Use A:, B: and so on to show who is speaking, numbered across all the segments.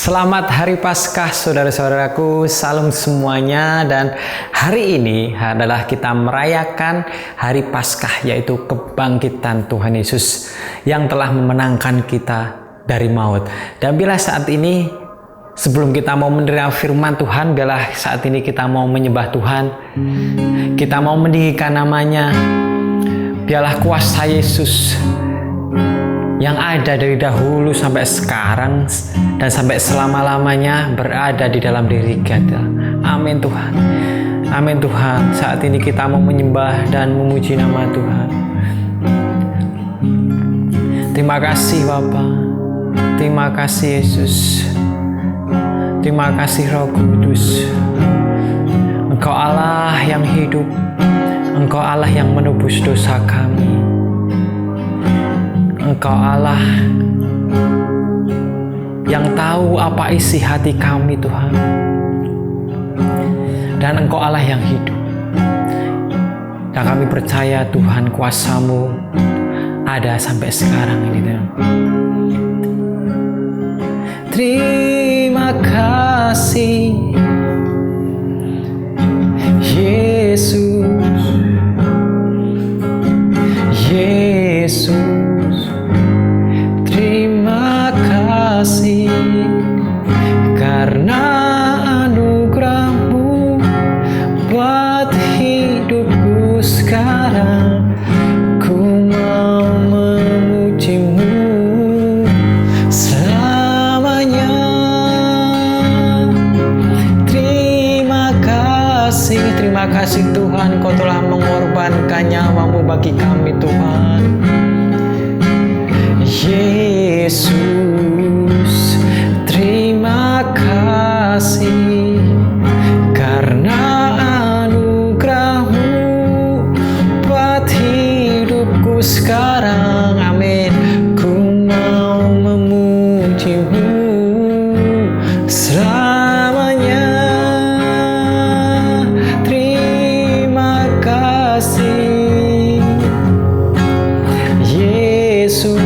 A: Selamat Hari Paskah saudara-saudaraku, salam semuanya. Dan hari ini adalah kita merayakan Hari Paskah, yaitu kebangkitan Tuhan Yesus yang telah memenangkan kita dari maut. Dan bila saat ini, sebelum kita mau menerima firman Tuhan, bila saat ini kita mau menyembah Tuhan, kita mau meninggikan namanya, biarlah kuasa Yesus yang ada dari dahulu sampai sekarang dan sampai selama-lamanya berada di dalam diri kita. Amin Tuhan. Amin Tuhan. Saat ini kita mau menyembah dan memuji nama Tuhan. Terima kasih Bapa. Terima kasih Yesus. Terima kasih Roh Kudus. Engkau Allah yang hidup. Engkau Allah yang menebus dosa kami. Engkau Allah yang tahu apa isi hati kami Tuhan. Dan Engkau Allah yang hidup. Dan kami percaya Tuhan, kuasa-Mu ada sampai sekarang ini Tuhan. Terima kasih Yesus. Yesus, terima kasih karena anugerah-Mu buat hidupku sekarang. Ku mau memuji-Mu selamanya. Terima kasih Tuhan, Kau telah mengorbankan nyawa-Mu bagi kami Tuhan. Yesus, terima kasih karena anugerah-Mu buat hidupku sekarang. Amin. Ku mau memuji-Mu selamanya. Terima kasih Yesus.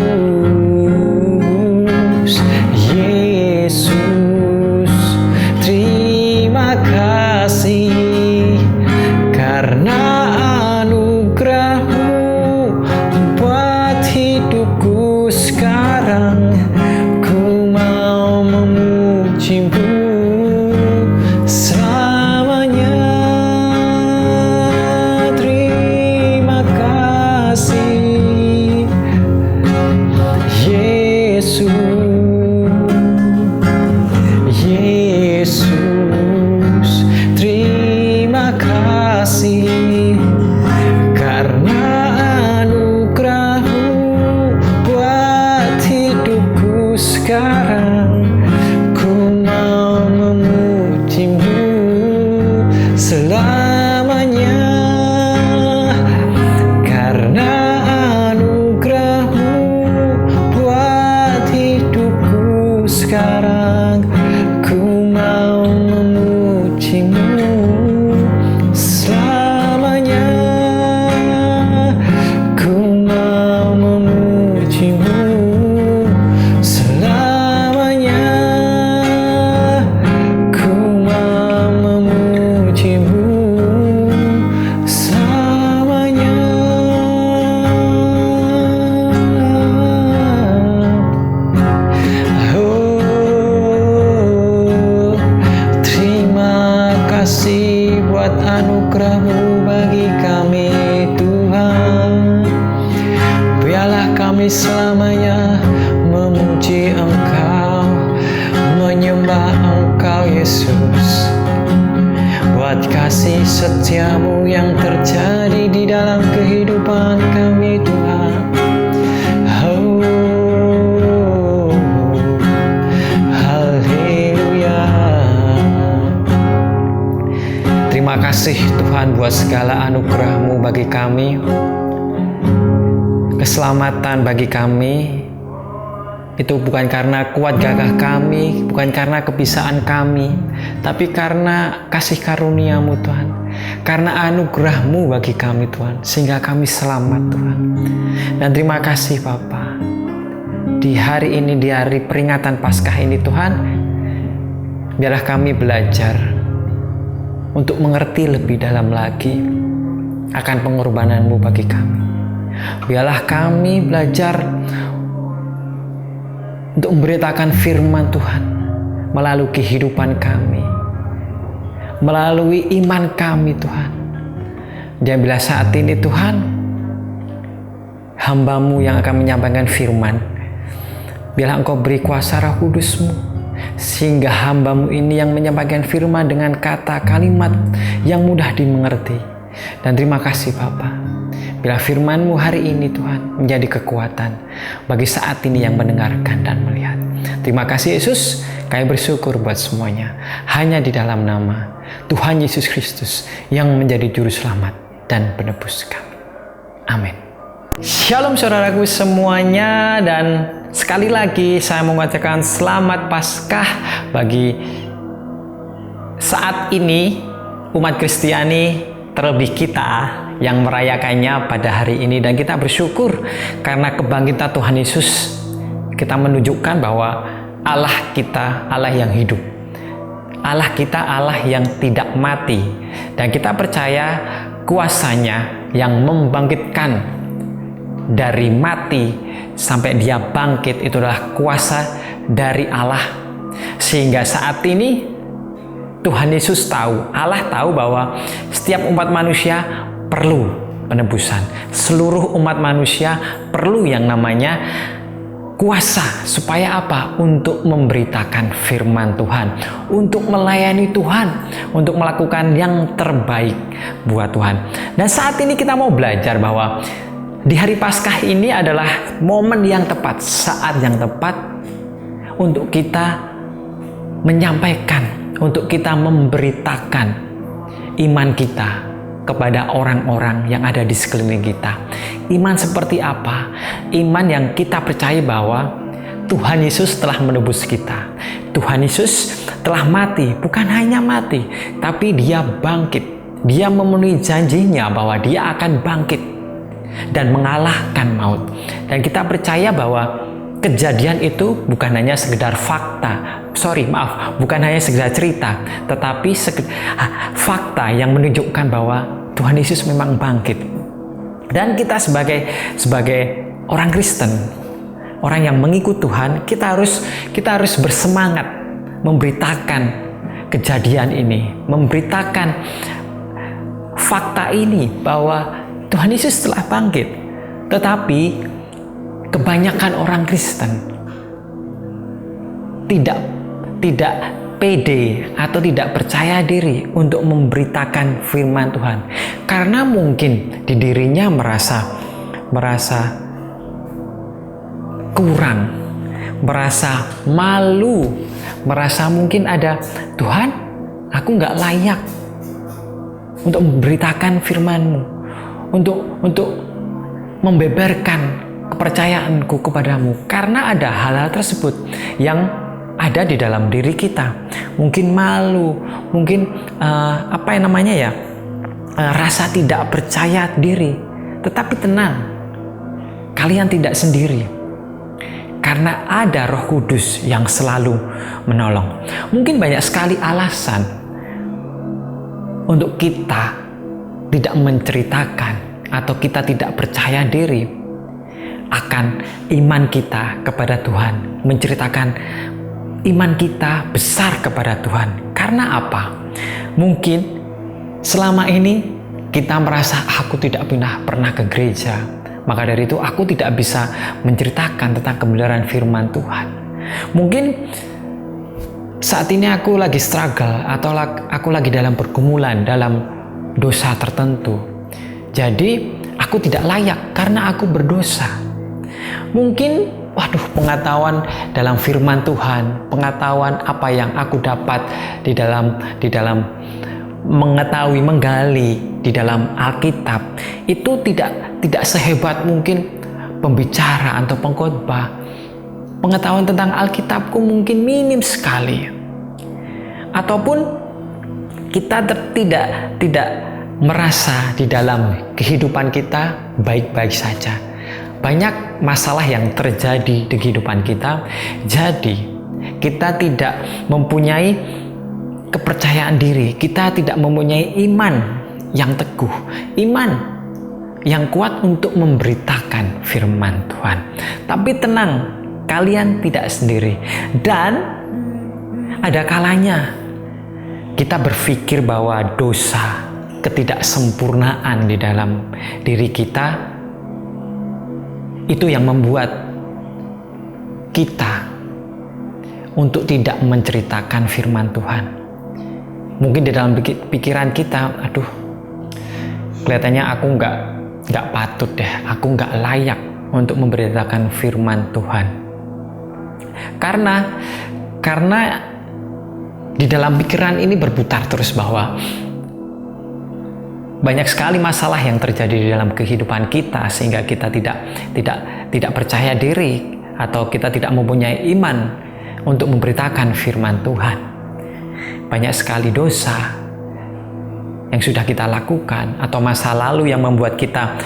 A: Anugerah-Mu bagi kami Tuhan. Biarlah kami selamanya memuji Engkau, menyembah Engkau Yesus, buat kasih setia-Mu yang terjadi di dalam kehidupan kami Tuhan. Terima kasih Tuhan buat segala anugerah-Mu bagi kami, keselamatan bagi kami. Itu bukan karena kuat gagah kami, bukan karena kebiasaan kami, tapi karena kasih karunia-Mu Tuhan, karena anugerah-Mu bagi kami Tuhan, sehingga kami selamat Tuhan. Dan terima kasih Bapa, di hari ini, di hari peringatan Paskah ini Tuhan, biarlah kami belajar untuk mengerti lebih dalam lagi akan pengorbanan-Mu bagi kami. Biarlah kami belajar untuk memberitakan firman Tuhan melalui kehidupan kami, melalui iman kami Tuhan. Dan bila saat ini Tuhan, hamba-Mu yang akan menyampaikan firman, biarlah Engkau beri kuasa Roh Kudus-Mu, sehingga hamba-Mu ini yang menyampaikan firman dengan kata kalimat yang mudah dimengerti. Dan terima kasih Bapa, bila firman-Mu hari ini Tuhan menjadi kekuatan bagi saat ini yang mendengarkan dan melihat. Terima kasih Yesus, kami bersyukur buat semuanya. Hanya di dalam nama Tuhan Yesus Kristus yang menjadi juru selamat dan penebus kami. Amin. Shalom saudaraku semuanya, dan sekali lagi saya mengucapkan selamat Paskah bagi saat ini umat Kristiani, terlebih kita yang merayakannya pada hari ini. Dan kita bersyukur karena kebangkitan Tuhan Yesus, kita menunjukkan bahwa Allah kita Allah yang hidup, Allah kita Allah yang tidak mati, dan kita percaya kuasanya yang membangkitkan dari mati sampai dia bangkit itu adalah kuasa dari Allah. Sehingga saat ini Tuhan Yesus tahu, Allah tahu bahwa setiap umat manusia perlu penebusan. Seluruh umat manusia perlu yang namanya kuasa. Supaya apa? Untuk memberitakan firman Tuhan, untuk melayani Tuhan, untuk melakukan yang terbaik buat Tuhan. Dan saat ini kita mau belajar bahwa di hari Paskah ini adalah momen yang tepat, saat yang tepat untuk kita menyampaikan, untuk kita memberitakan iman kita kepada orang-orang yang ada di sekeliling kita. Iman seperti apa? Iman yang kita percaya bahwa Tuhan Yesus telah menebus kita. Tuhan Yesus telah mati, bukan hanya mati, tapi dia bangkit. Dia memenuhi janjinya bahwa dia akan bangkit dan mengalahkan maut. Dan kita percaya bahwa kejadian itu bukan hanya sekedar fakta, bukan hanya sekedar cerita, tetapi fakta yang menunjukkan bahwa Tuhan Yesus memang bangkit. Dan kita sebagai orang Kristen, orang yang mengikut Tuhan, kita harus bersemangat memberitakan kejadian ini, memberitakan fakta ini bahwa Tuhan Yesus telah bangkit. Tetapi kebanyakan orang Kristen tidak pede atau tidak percaya diri untuk memberitakan firman Tuhan, karena mungkin di dirinya merasa kurang, merasa malu, merasa mungkin ada, Tuhan, aku nggak layak untuk memberitakan firman-Mu, untuk membeberkan kepercayaanku kepadamu, karena ada hal-hal tersebut yang ada di dalam diri kita. Mungkin malu, mungkin rasa tidak percaya diri. Tetapi tenang, kalian tidak sendiri, karena ada Roh Kudus yang selalu menolong. Mungkin banyak sekali alasan untuk kita tidak menceritakan atau kita tidak percaya diri akan iman kita kepada Tuhan, menceritakan iman kita besar kepada Tuhan. Karena apa? Mungkin selama ini kita merasa aku tidak pernah ke gereja, maka dari itu aku tidak bisa menceritakan tentang kebenaran firman Tuhan. Mungkin saat ini aku lagi struggle atau aku lagi dalam pergumulan, dalam dosa tertentu. Jadi aku tidak layak karena aku berdosa. Mungkin pengetahuan dalam firman Tuhan, pengetahuan apa yang aku dapat di dalam mengetahui, menggali di dalam Alkitab itu tidak sehebat mungkin pembicara atau pengkhotbah. Pengetahuan tentang Alkitabku mungkin minim sekali. Ataupun kita tidak merasa di dalam kehidupan kita baik-baik saja. Banyak masalah yang terjadi di kehidupan kita, jadi kita tidak mempunyai kepercayaan diri, kita tidak mempunyai iman yang teguh, iman yang kuat untuk memberitakan firman Tuhan. Tapi tenang, kalian tidak sendiri. Dan ada kalanya kita berpikir bahwa dosa, ketidaksempurnaan di dalam diri kita itu yang membuat kita untuk tidak menceritakan firman Tuhan. Mungkin di dalam pikiran kita, aduh, kelihatannya aku nggak patut deh, aku nggak layak untuk memberitakan firman Tuhan. Karena di dalam pikiran ini berputar terus bahwa banyak sekali masalah yang terjadi di dalam kehidupan kita sehingga kita tidak percaya diri atau kita tidak mempunyai iman untuk memberitakan firman Tuhan. Banyak sekali dosa yang sudah kita lakukan atau masa lalu yang membuat kita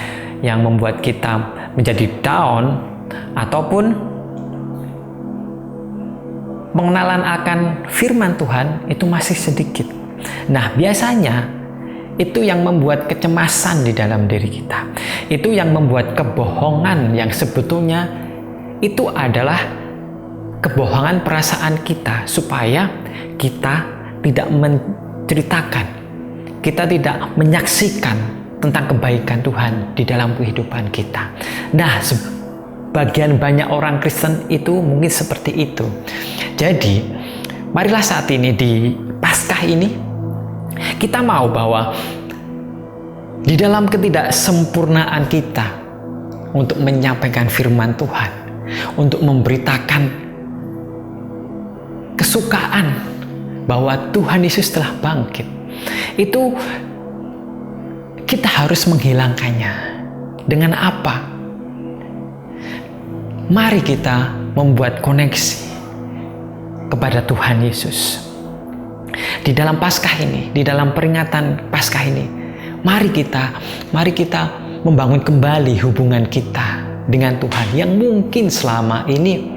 A: menjadi down, ataupun pengenalan akan firman Tuhan itu masih sedikit. Nah, biasanya itu yang membuat kecemasan di dalam diri kita. Itu yang membuat kebohongan yang sebetulnya itu adalah kebohongan perasaan kita, supaya kita tidak menceritakan, kita tidak menyaksikan tentang kebaikan Tuhan di dalam kehidupan kita. Nah, sebagian banyak orang Kristen itu mungkin seperti itu. Jadi, marilah saat ini di Paskah ini kita mau bahwa di dalam ketidaksempurnaan kita untuk menyampaikan firman Tuhan, untuk memberitakan kesukaan bahwa Tuhan Yesus telah bangkit, itu kita harus menghilangkannya. Dengan apa? Mari kita membuat koneksi kepada Tuhan Yesus. Di dalam Paskah ini, di dalam peringatan Paskah ini, mari kita membangun kembali hubungan kita dengan Tuhan yang mungkin selama ini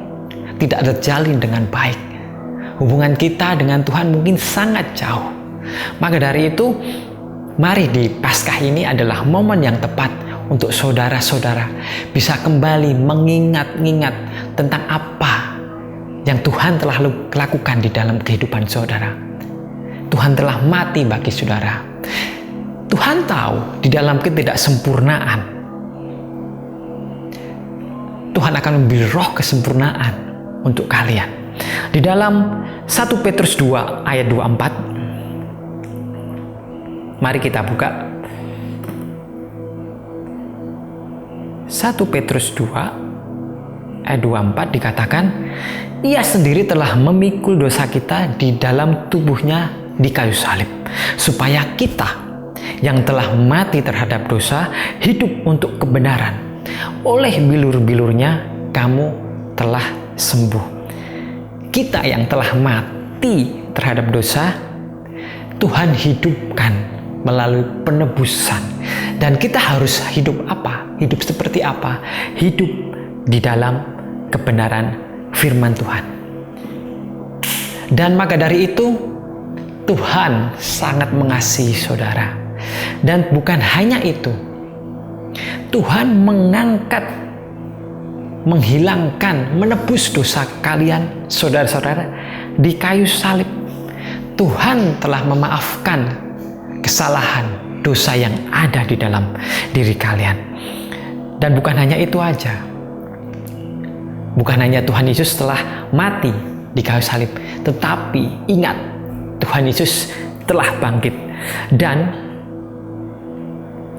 A: tidak terjalin dengan baik. Hubungan kita dengan Tuhan mungkin sangat jauh. Maka dari itu, mari di Paskah ini adalah momen yang tepat untuk saudara-saudara bisa kembali mengingat-ingat tentang apa yang Tuhan telah lakukan di dalam kehidupan saudara. Tuhan telah mati bagi saudara. Tuhan tahu di dalam ketidaksempurnaan, Tuhan akan memberi roh kesempurnaan untuk kalian. Di dalam 1 Petrus 2 ayat 24, mari kita buka 1 Petrus 2 ayat 24, dikatakan, Ia sendiri telah memikul dosa kita di dalam tubuhnya di kayu salib, supaya kita yang telah mati terhadap dosa hidup untuk kebenaran. Oleh bilur-bilurnya kamu telah sembuh. Kita yang telah mati terhadap dosa, Tuhan hidupkan melalui penebusan. Dan kita harus hidup apa? Hidup seperti apa? Hidup di dalam kebenaran firman Tuhan. Dan maka dari itu, Tuhan sangat mengasihi saudara. Dan bukan hanya itu, Tuhan menghilangkan, menebus dosa kalian, saudara-saudara, di kayu salib. Tuhan telah memaafkan kesalahan, dosa yang ada di dalam diri kalian. Dan bukan hanya itu aja. Bukan hanya Tuhan Yesus telah mati di kayu salib, tetapi ingat, Tuhan Yesus telah bangkit. Dan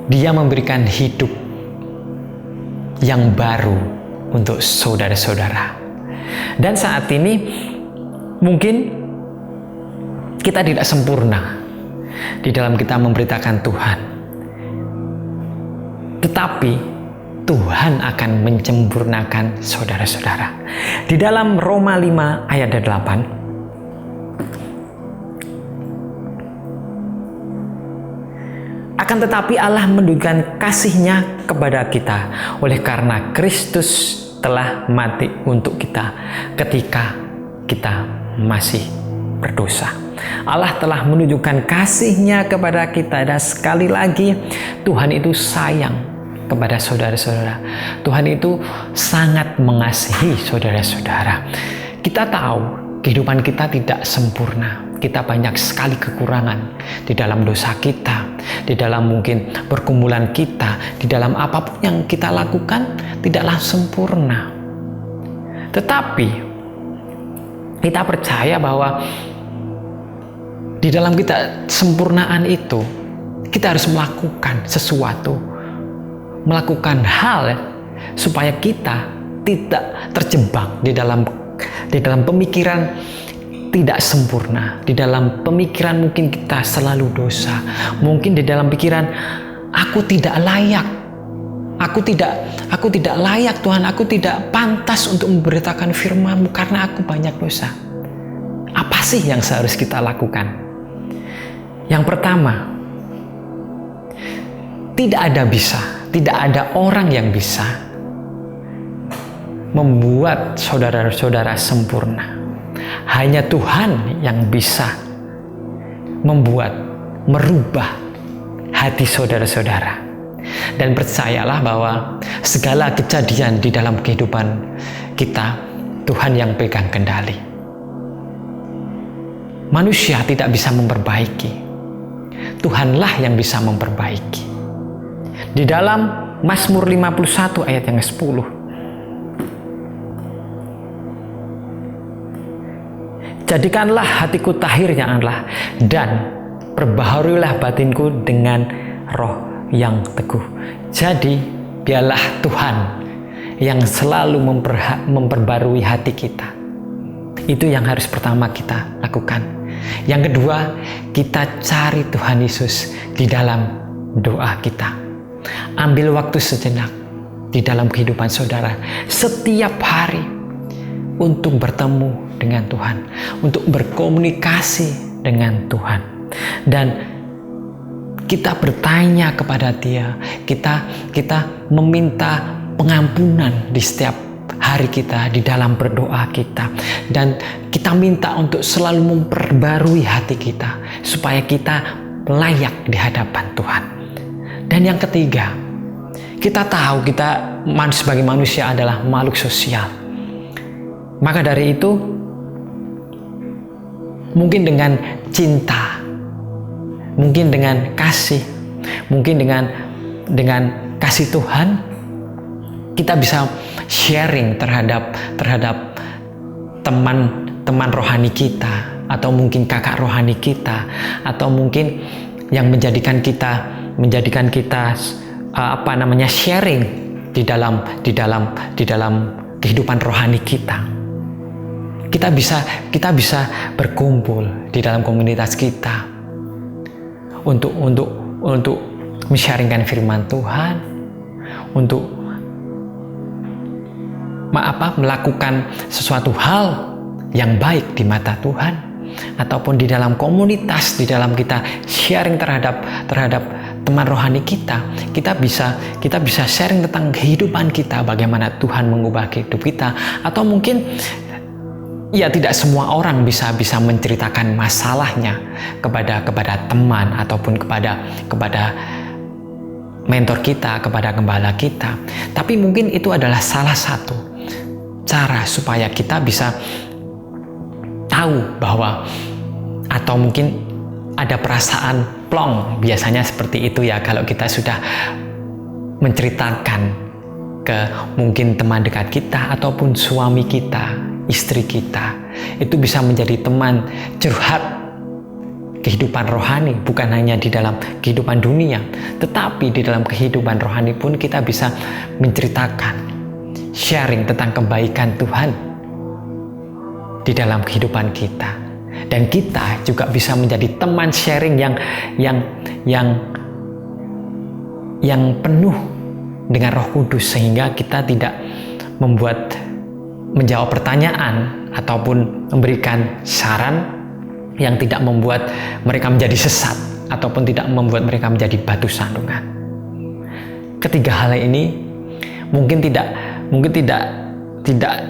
A: Dia memberikan hidup yang baru untuk saudara-saudara. Dan saat ini mungkin kita tidak sempurna di dalam kita memberitakan Tuhan, tetapi Tuhan akan menyempurnakan saudara-saudara. Di dalam Roma 5 ayat 8, akan tetapi Allah menunjukkan kasih-Nya kepada kita oleh karena Kristus telah mati untuk kita ketika kita masih berdosa. Allah telah menunjukkan kasih-Nya kepada kita, dan sekali lagi Tuhan itu sayang kepada saudara-saudara. Tuhan itu sangat mengasihi saudara-saudara. Kita tahu kehidupan kita tidak sempurna. Kita banyak sekali kekurangan di dalam dosa kita, di dalam mungkin pergumulan kita, di dalam apapun yang kita lakukan tidaklah sempurna. Tetapi kita percaya bahwa di dalam kita sempurnaan itu, kita harus melakukan sesuatu, melakukan hal supaya kita tidak terjebak di dalam pemikiran tidak sempurna, di dalam pemikiran mungkin kita selalu dosa, mungkin di dalam pikiran aku tidak layak, aku tidak layak Tuhan, aku tidak pantas untuk memberitakan firman-Mu karena aku banyak dosa. Apa sih yang seharus kita lakukan? Yang pertama, tidak ada orang yang bisa membuat saudara-saudara sempurna. Hanya Tuhan yang bisa merubah hati saudara-saudara. Dan percayalah bahwa segala kejadian di dalam kehidupan kita, Tuhan yang pegang kendali. Manusia tidak bisa memperbaiki. Tuhanlah yang bisa memperbaiki. Di dalam Mazmur 51 ayat yang ke-10, jadikanlah hatiku tahir ya Allah, dan perbaharuilah batinku dengan roh yang teguh. Jadi biarlah Tuhan yang selalu memperbarui hati kita. Itu yang harus pertama kita lakukan. Yang kedua, kita cari Tuhan Yesus di dalam doa kita. Ambil waktu sejenak di dalam kehidupan saudara setiap hari untuk bertemu dengan Tuhan, untuk berkomunikasi dengan Tuhan, dan kita bertanya kepada Dia, kita meminta pengampunan di setiap hari kita di dalam berdoa kita, dan kita minta untuk selalu memperbarui hati kita supaya kita layak di hadapan Tuhan. Dan yang ketiga, kita tahu kita sebagai manusia adalah makhluk sosial. Maka dari itu, mungkin dengan cinta, mungkin dengan kasih, mungkin dengan kasih Tuhan, kita bisa sharing terhadap teman teman rohani kita, atau mungkin kakak rohani kita, atau mungkin yang menjadikan kita sharing di dalam kehidupan rohani kita. Kita bisa berkumpul di dalam komunitas kita untuk men-sharingkan firman Tuhan, untuk melakukan sesuatu hal yang baik di mata Tuhan, ataupun di dalam komunitas, di dalam kita sharing terhadap teman rohani kita bisa sharing tentang kehidupan kita, bagaimana Tuhan mengubah hidup kita. Atau mungkin tidak semua orang bisa menceritakan masalahnya kepada teman, ataupun kepada mentor kita, kepada gembala kita. Tapi mungkin itu adalah salah satu cara supaya kita bisa tahu bahwa, atau mungkin ada perasaan plong, biasanya seperti itu ya, kalau kita sudah menceritakan ke mungkin teman dekat kita, ataupun suami kita, istri kita, itu bisa menjadi teman curhat kehidupan rohani, bukan hanya di dalam kehidupan dunia, tetapi di dalam kehidupan rohani pun kita bisa menceritakan, sharing tentang kebaikan Tuhan di dalam kehidupan kita. Dan kita juga bisa menjadi teman sharing yang penuh dengan Roh Kudus, sehingga kita tidak menjawab pertanyaan ataupun memberikan saran yang tidak membuat mereka menjadi sesat, ataupun tidak membuat mereka menjadi batu sandungan. Ketiga hal ini mungkin tidak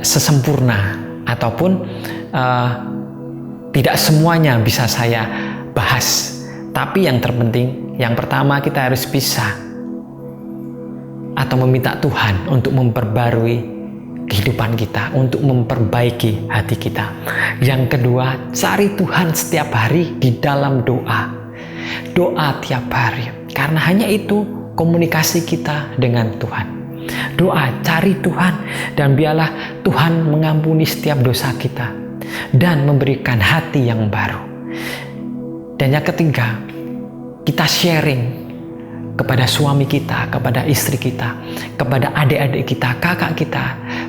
A: sesempurna, ataupun tidak semuanya bisa saya bahas. Tapi yang terpenting, yang pertama kita harus bisa atau meminta Tuhan untuk memperbarui kehidupan kita, untuk memperbaiki hati kita. Yang kedua, cari Tuhan setiap hari di dalam doa. Doa tiap hari. Karena hanya itu komunikasi kita dengan Tuhan. Doa, cari Tuhan, dan biarlah Tuhan mengampuni setiap dosa kita dan memberikan hati yang baru. Dan yang ketiga, kita sharing kepada suami kita, kepada istri kita, kepada adik-adik kita, kakak kita,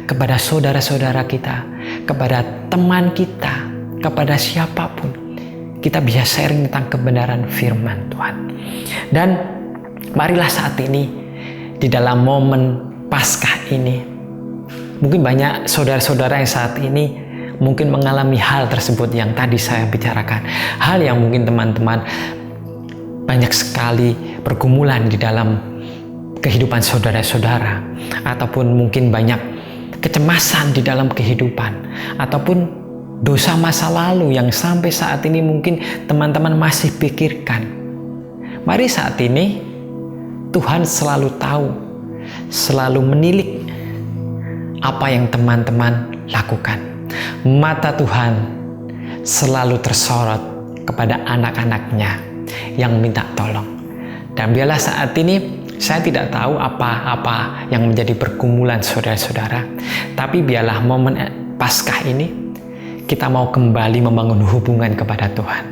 A: kepada saudara-saudara kita, kepada teman kita, kepada siapapun. Kita bisa sharing tentang kebenaran firman Tuhan. Dan marilah saat ini, di dalam momen Paskah ini, mungkin banyak saudara-saudara yang saat ini mungkin mengalami hal tersebut yang tadi saya bicarakan. Hal yang mungkin teman-teman banyak sekali pergumulan di dalam kehidupan saudara-saudara, ataupun mungkin banyak kecemasan di dalam kehidupan, ataupun dosa masa lalu yang sampai saat ini mungkin teman-teman masih pikirkan. Mari saat ini Tuhan selalu tahu, selalu menilik apa yang teman-teman lakukan. Mata Tuhan selalu tersorot kepada anak-anaknya yang minta tolong. Dan biarlah saat ini saya tidak tahu apa-apa yang menjadi pergumulan saudara-saudara, tapi biarlah momen Paskah ini kita mau kembali membangun hubungan kepada Tuhan.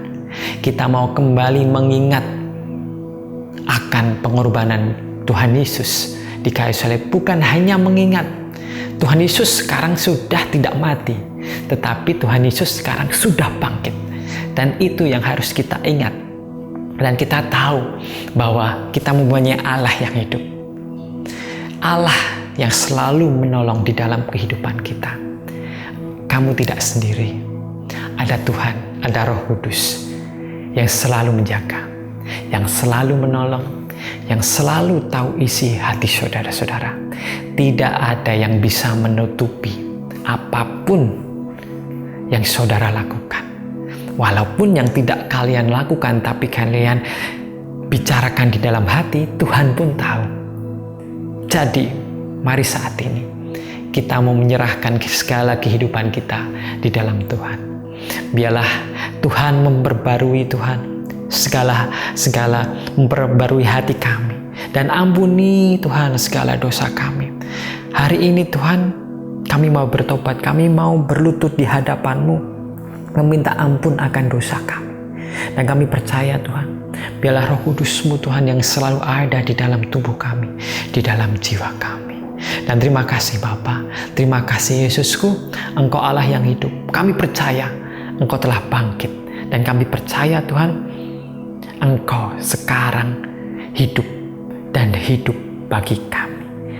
A: Kita mau kembali mengingat akan pengorbanan Tuhan Yesus di kayu salib. Bukan hanya mengingat Tuhan Yesus sekarang sudah tidak mati, tetapi Tuhan Yesus sekarang sudah bangkit. Dan itu yang harus kita ingat. Dan kita tahu bahwa kita mempunyai Allah yang hidup. Allah yang selalu menolong di dalam kehidupan kita. Kamu tidak sendiri. Ada Tuhan, ada Roh Kudus yang selalu menjaga, yang selalu menolong, yang selalu tahu isi hati saudara-saudara. Tidak ada yang bisa menutupi apapun yang saudara lakukan. Walaupun yang tidak kalian lakukan, tapi kalian bicarakan di dalam hati, Tuhan pun tahu. Jadi, mari saat ini kita mau menyerahkan segala kehidupan kita di dalam Tuhan. Biarlah Tuhan memperbarui segala memperbarui hati kami, dan ampuni Tuhan segala dosa kami. Hari ini Tuhan, kami mau bertobat, kami mau berlutut di hadapan-Mu, meminta ampun akan dosa kami. Dan kami percaya Tuhan, biarlah Roh Kudus-Mu Tuhan yang selalu ada di dalam tubuh kami, di dalam jiwa kami. Dan terima kasih Bapa, terima kasih Yesusku, Engkau Allah yang hidup. Kami percaya Engkau telah bangkit, dan kami percaya Tuhan, Engkau sekarang hidup dan hidup bagi kami.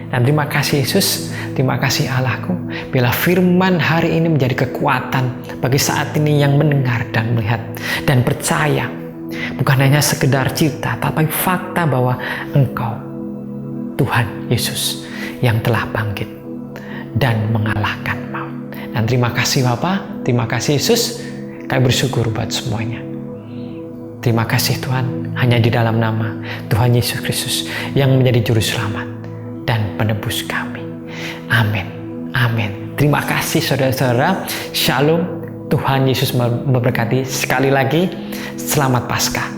A: Dan terima kasih Yesus, terima kasih Allahku, bila firman hari ini menjadi kekuatan bagi saat ini yang mendengar dan melihat dan percaya. Bukan hanya sekedar cerita, tapi fakta bahwa Engkau Tuhan Yesus yang telah bangkit dan mengalahkan maut. Dan terima kasih Bapa, terima kasih Yesus, kami bersyukur buat semuanya. Terima kasih Tuhan, hanya di dalam nama Tuhan Yesus Kristus yang menjadi juru selamat dan penebus kami. Amin. Amin. Terima kasih saudara-saudara. Shalom. Tuhan Yesus memberkati. Sekali lagi, selamat Paskah.